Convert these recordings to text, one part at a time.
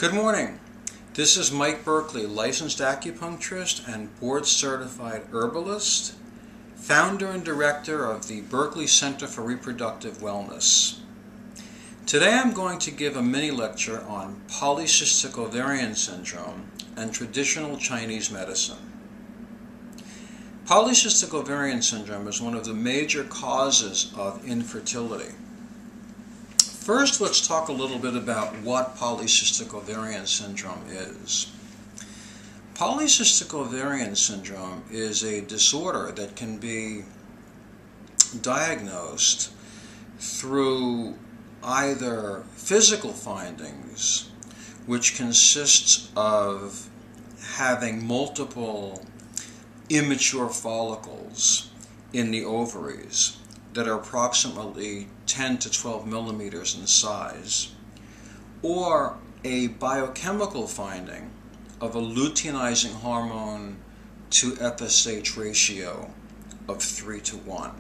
Good morning. This is Mike Berkeley, licensed acupuncturist and board-certified herbalist, founder and director of the Berkeley Center for Reproductive Wellness. Today I'm going to give a mini lecture on polycystic ovarian syndrome and traditional Chinese medicine. Polycystic ovarian syndrome is one of the major causes of infertility. First, let's talk a little bit about what polycystic ovarian syndrome is. Polycystic ovarian syndrome is a disorder that can be diagnosed through either physical findings, which consists of having multiple immature follicles in the ovaries that are approximately 10 to 12 millimeters in size, or a biochemical finding of a luteinizing hormone to FSH ratio of 3:1.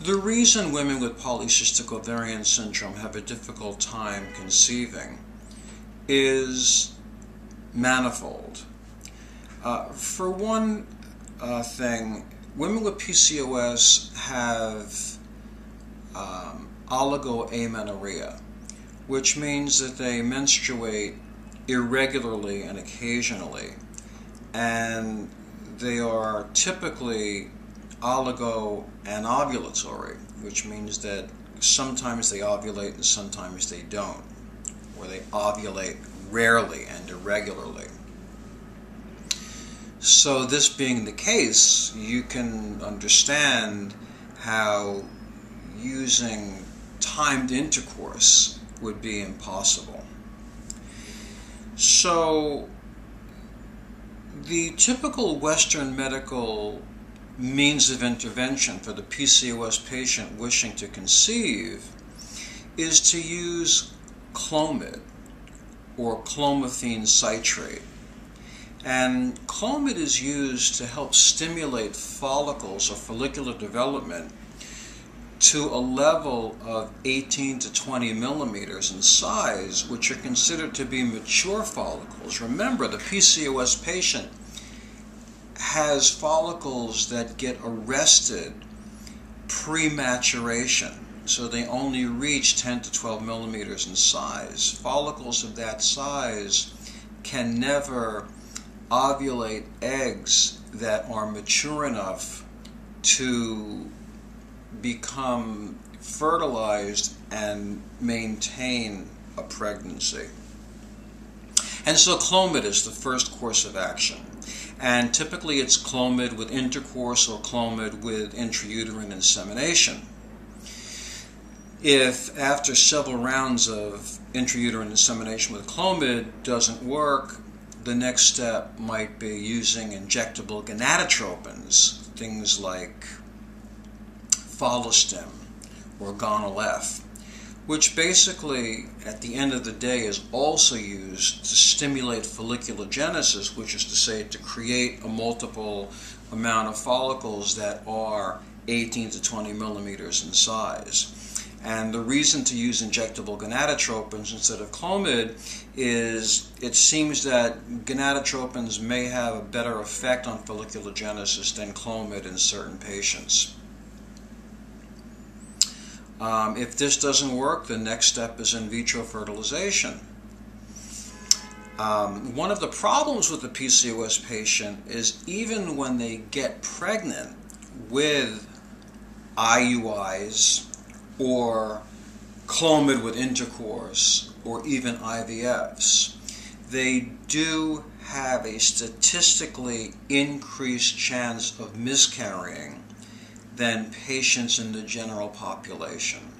The reason women with polycystic ovarian syndrome have a difficult time conceiving is manifold. For one thing, women with PCOS have oligoamenorrhea, which means that they menstruate irregularly and occasionally, and they are typically oligoanovulatory, which means that sometimes they ovulate and sometimes they don't, or they ovulate rarely and irregularly. So this being the case, you can understand how using timed intercourse would be impossible. So the typical Western medical means of intervention for the PCOS patient wishing to conceive is to use Clomid or clomiphene citrate. And Clomid is used to help stimulate follicles or follicular development to a level of 18 to 20 millimeters in size, which are considered to be mature follicles. Remember, the PCOS patient has follicles that get arrested pre-maturation, so they only reach 10 to 12 millimeters in size. Follicles of that size can never ovulate eggs that are mature enough to become fertilized and maintain a pregnancy. And so Clomid is the first course of action. And typically it's Clomid with intercourse or Clomid with intrauterine insemination. If after several rounds of intrauterine insemination with Clomid doesn't work, the next step might be using injectable gonadotropins, things like Follistim or Gonal-F, which basically at the end of the day is also used to stimulate folliculogenesis, which is to say to create a multiple amount of follicles that are 18 to 20 millimeters in size. And the reason to use injectable gonadotropins instead of Clomid is it seems that gonadotropins may have a better effect on folliculogenesis than Clomid in certain patients. If this doesn't work, the next step is in vitro fertilization. One of the problems with the PCOS patient is even when they get pregnant with IUIs or Clomid with intercourse or even IVFs, they do have a statistically increased chance of miscarrying than patients in the general population.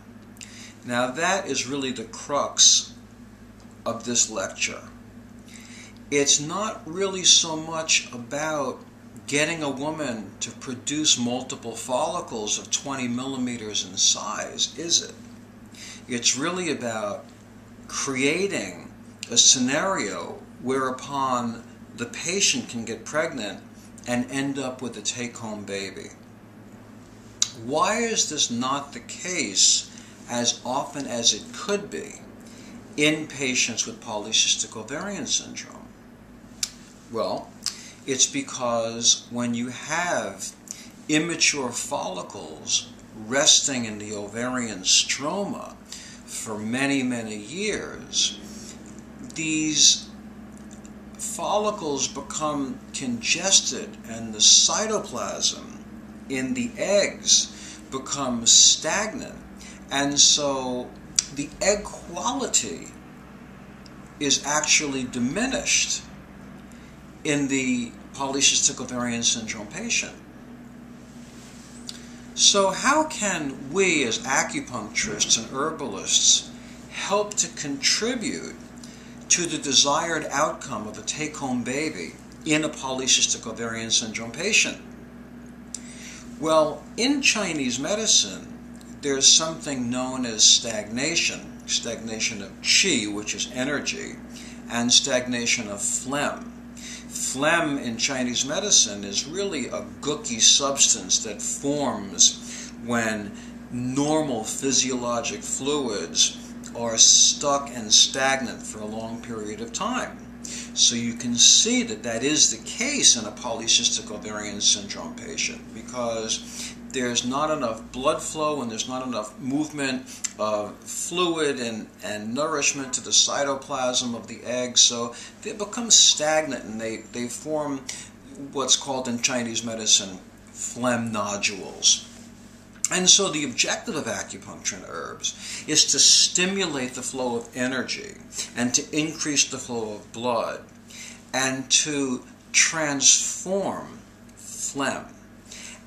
Now that is really the crux of this lecture. It's not really so much about getting a woman to produce multiple follicles of 20 millimeters in size, is it? It's really about creating a scenario whereupon the patient can get pregnant and end up with a take-home baby. Why is this not the case as often as it could be? in patients with polycystic ovarian syndrome? Well, it's because when you have immature follicles resting in the ovarian stroma for many, many years, these follicles become congested and the cytoplasm in the eggs becomes stagnant, and so the egg quality is actually diminished in the polycystic ovarian syndrome patient. So how can we as acupuncturists and herbalists help to contribute to the desired outcome of a take-home baby in a polycystic ovarian syndrome patient? Well, in Chinese medicine, there's something known as stagnation of qi, which is energy, and stagnation of phlegm. Phlegm in Chinese medicine is really a gooky substance that forms when normal physiologic fluids are stuck and stagnant for a long period of time. So you can see that that is the case in a polycystic ovarian syndrome patient, because there's not enough blood flow and there's not enough movement of fluid and nourishment to the cytoplasm of the egg, so they become stagnant and they form what's called in Chinese medicine phlegm nodules. And so the objective of acupuncture and herbs is to stimulate the flow of energy and to increase the flow of blood and to transform phlegm.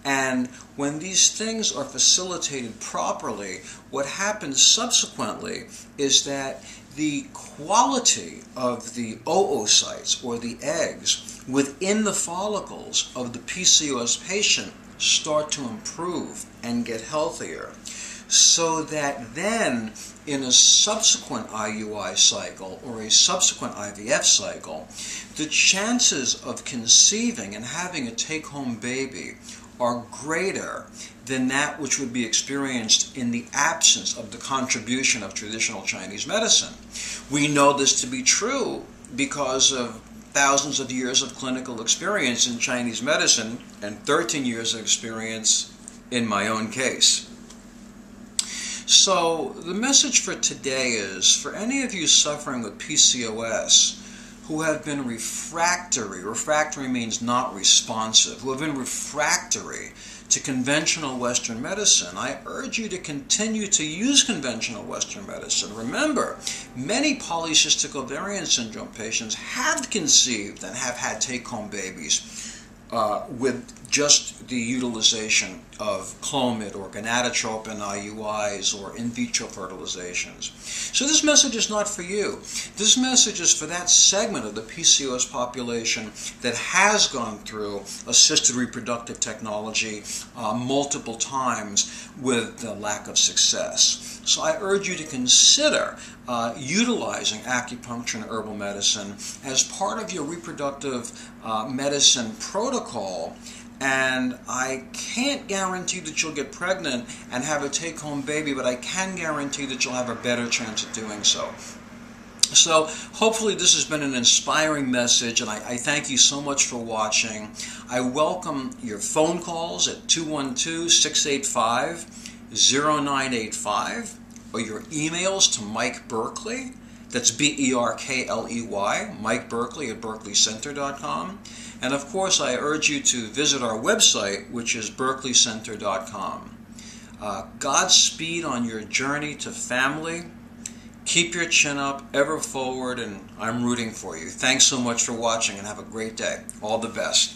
And when these things are facilitated properly, what happens subsequently is that the quality of the oocytes, or the eggs, within the follicles of the PCOS patient start to improve and get healthier, so that then in a subsequent IUI cycle or a subsequent IVF cycle, the chances of conceiving and having a take-home baby are greater than that which would be experienced in the absence of the contribution of traditional Chinese medicine. We know this to be true because of thousands of years of clinical experience in Chinese medicine and 13 years of experience in my own case. So the message for today is, for any of you suffering with PCOS who have been refractory means not responsive, who have been refractory to conventional Western medicine, I urge you to continue to use conventional Western medicine. Remember, many polycystic ovarian syndrome patients have conceived and have had take-home babies with just the utilization of Clomid or gonadotropin IUIs or in vitro fertilizations. So this message is not for you. This message is for that segment of the PCOS population that has gone through assisted reproductive technology multiple times with lack of success. So I urge you to consider utilizing acupuncture and herbal medicine as part of your reproductive medicine protocol. And I can't guarantee that you'll get pregnant and have a take-home baby, but I can guarantee that you'll have a better chance of doing so. So hopefully this has been an inspiring message, and I thank you so much for watching. I welcome your phone calls at 212-685-0985, or your emails to Mike Berkley, that's B-E-R-K-L-E-Y, Mike Berkley at berkleycenter.com. And of course, I urge you to visit our website, which is berkleycenter.com. Godspeed on your journey to family. Keep your chin up, ever forward, and I'm rooting for you. Thanks so much for watching, and have a great day. All the best.